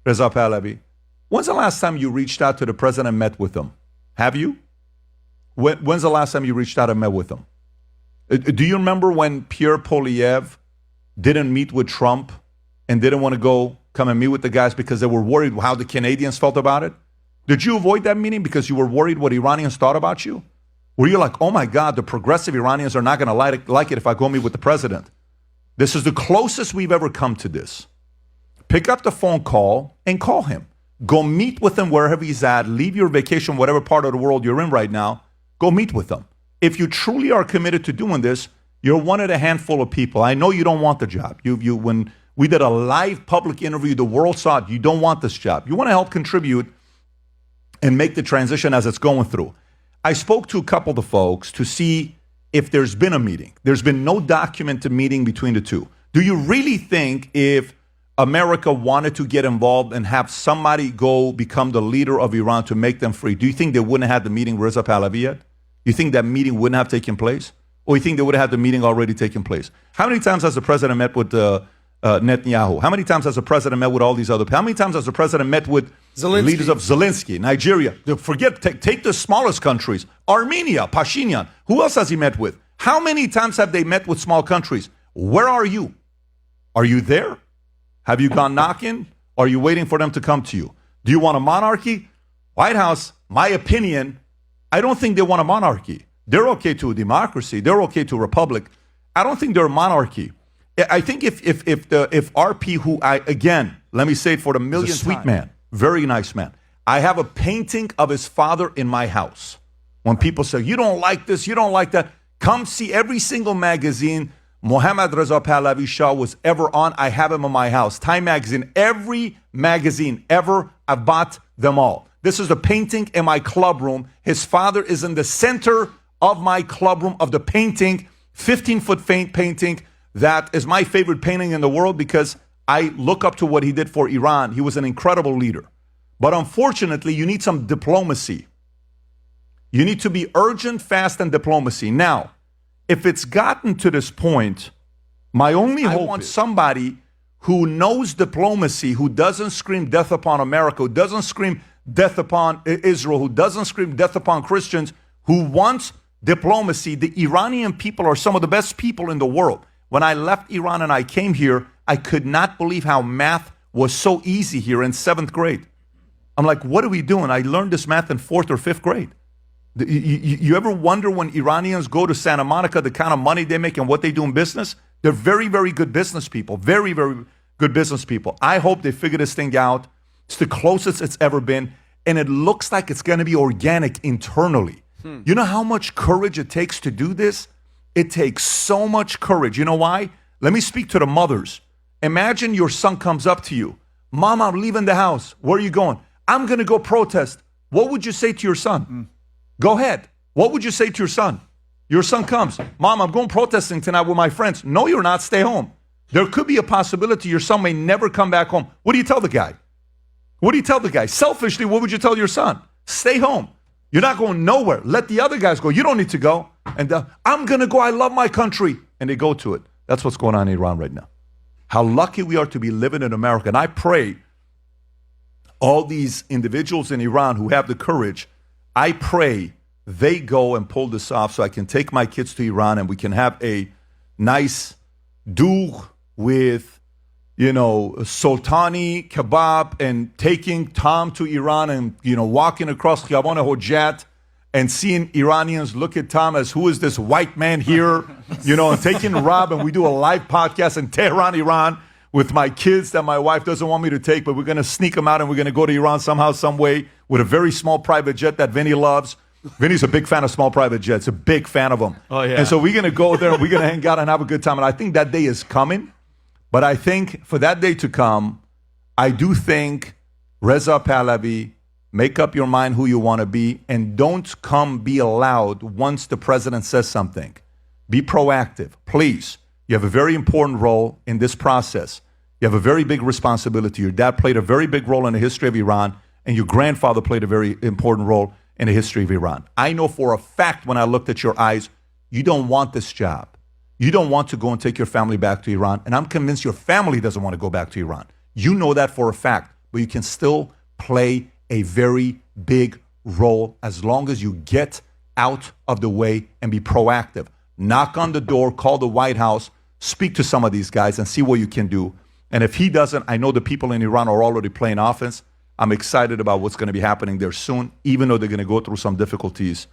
Reza Pahlavi, when's the last time you reached out to the president and met with him? Have you? When's the last time you reached out and met with him? Do you remember when Pierre Poilievre didn't meet with Trump and didn't want to come and meet with the guys because they were worried how the Canadians felt about it? Did you avoid that meeting because you were worried what Iranians thought about you? Were you like, oh my God, the progressive Iranians are not going to like it if I go meet with the president? This is the closest we've ever come to this. Pick up the phone call and call him. Go meet with him wherever he's at. Leave your vacation, whatever part of the world you're in right now. Go meet with him. If you truly are committed to doing this, you're one of the handful of people. I know you don't want the job. When we did a live public interview, the world saw it. You don't want this job. You want to help contribute and make the transition as it's going through. I spoke to a couple of the folks to see if there's been a meeting. There's been no documented meeting between the two. Do you really think if America wanted to get involved and have somebody go become the leader of Iran to make them free, do you think they wouldn't have had the meeting with Reza Pahlavi yet? You think that meeting wouldn't have taken place? Or you think they would have had the meeting already taken place? How many times has the president met with Netanyahu? How many times has the president met with all these other people? How many times has the president met with leaders of Zelensky, Nigeria? Take the smallest countries. Armenia, Pashinyan. Who else has he met with? How many times have they met with small countries? Where are you? Are you there? Have you gone knocking? Are you waiting for them to come to you? Do you want a monarchy? White House, my opinion, I don't think they want a monarchy. They're okay to a democracy. They're okay to a republic. I don't think they're a monarchy. I think if RP, who again, let me say it for the millionth time, sweet man, very nice man. I have a painting of his father in my house. When people say, you don't like this, you don't like that, come see every single magazine Mohammad Reza Pahlavi Shah was ever on. I have him in my house. Time magazine, every magazine ever, I've bought them all. This is a painting in my club room. His father is in the center of my club room of the painting, 15-foot painting. That is my favorite painting in the world because I look up to what he did for Iran. He was an incredible leader. But unfortunately, you need some diplomacy. You need to be urgent, fast, and diplomacy. Now, if it's gotten to this point, my only hope I want somebody who knows diplomacy, who doesn't scream death upon America, who doesn't scream death upon Israel, who doesn't scream death upon Christians, who wants diplomacy. The Iranian people are some of the best people in the world. When I left Iran and I came here, I could not believe how math was so easy here in 7th grade. I'm like, what are we doing? I learned this math in 4th or 5th grade. You ever wonder when Iranians go to Santa Monica, the kind of money they make and what they do in business? They're very, very good business people. Very, very good business people. I hope they figure this thing out. It's the closest it's ever been. And it looks like it's going to be organic internally. You know how much courage it takes to do this? It takes so much courage. You know why? Let me speak to the mothers. Imagine your son comes up to you. Mom, I'm leaving the house. Where are you going? I'm going to go protest. What would you say to your son? Go ahead. What would you say to your son? Your son comes. Mom, I'm going protesting tonight with my friends. No, you're not. Stay home. There could be a possibility your son may never come back home. What do you tell the guy? What do you tell the guy? Selfishly, what would you tell your son? Stay home. You're not going nowhere. Let the other guys go. You don't need to go. And I'm going to go. I love my country. And they go to it. That's what's going on in Iran right now. How lucky we are to be living in America. And I pray all these individuals in Iran who have the courage, I pray they go and pull this off so I can take my kids to Iran and we can have a nice dough with, sultani kebab and taking Tom to Iran and, walking across Khiyaban Hojat and seeing Iranians look at Tom as, who is this white man here, and taking Rob and we do a live podcast in Tehran, Iran with my kids that my wife doesn't want me to take, but we're going to sneak them out and we're going to go to Iran somehow, some way with a very small private jet that Vinny loves. Vinny's a big fan of small private jets, a big fan of them. Oh, yeah. And so we're going to go there and we're going to hang out and have a good time. And I think that day is coming. But I think for that day to come, I do think Reza Pahlavi, make up your mind who you want to be and don't be allowed once the president says something. Be proactive, please. You have a very important role in this process. You have a very big responsibility. Your dad played a very big role in the history of Iran, and your grandfather played a very important role in the history of Iran. I know for a fact when I looked at your eyes, you don't want this job. You don't want to go and take your family back to Iran, and I'm convinced your family doesn't want to go back to Iran. You know that for a fact. but you can still play a very big role as long as you get out of the way and be proactive. Knock on the door, call the White House, speak to some of these guys and see what you can do. And if he doesn't, I know the people in Iran are already playing offense. I'm excited about what's going to be happening there soon, even though they're going to go through some difficulties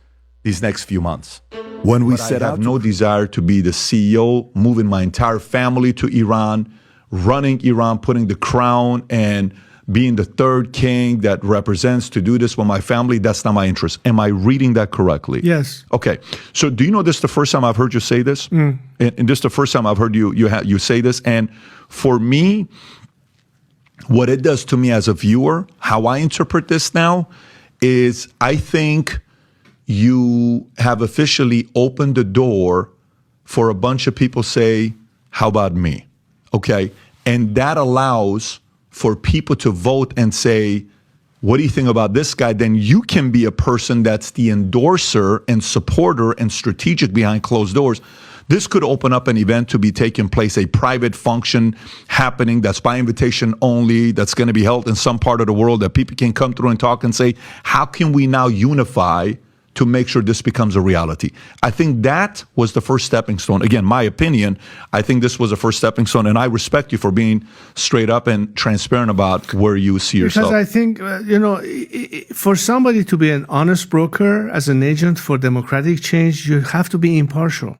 these next few months. When we said I have no desire to be the CEO, moving my entire family to Iran, running Iran, putting the crown and being the third king that represents to do this with my family, that's not my interest. Am I reading that correctly? Yes. Okay. So do you know this is the first time I've heard you say this? And this is the first time I've heard you say this. And for me, what it does to me as a viewer, how I interpret this now, is I think you have officially opened the door for a bunch of people say, how about me? Okay. And that allows for people to vote and say, what do you think about this guy? Then you can be a person that's the endorser and supporter and strategic behind closed doors. This could open up an event to be taking place, a private function happening that's by invitation only, that's going to be held in some part of the world that people can come through and talk and say, how can we now unify to make sure this becomes a reality? I think that was the first stepping stone. Again, my opinion, I think this was the first stepping stone, and I respect you for being straight up and transparent about where you see yourself. Because I think, for somebody to be an honest broker as an agent for democratic change, you have to be impartial.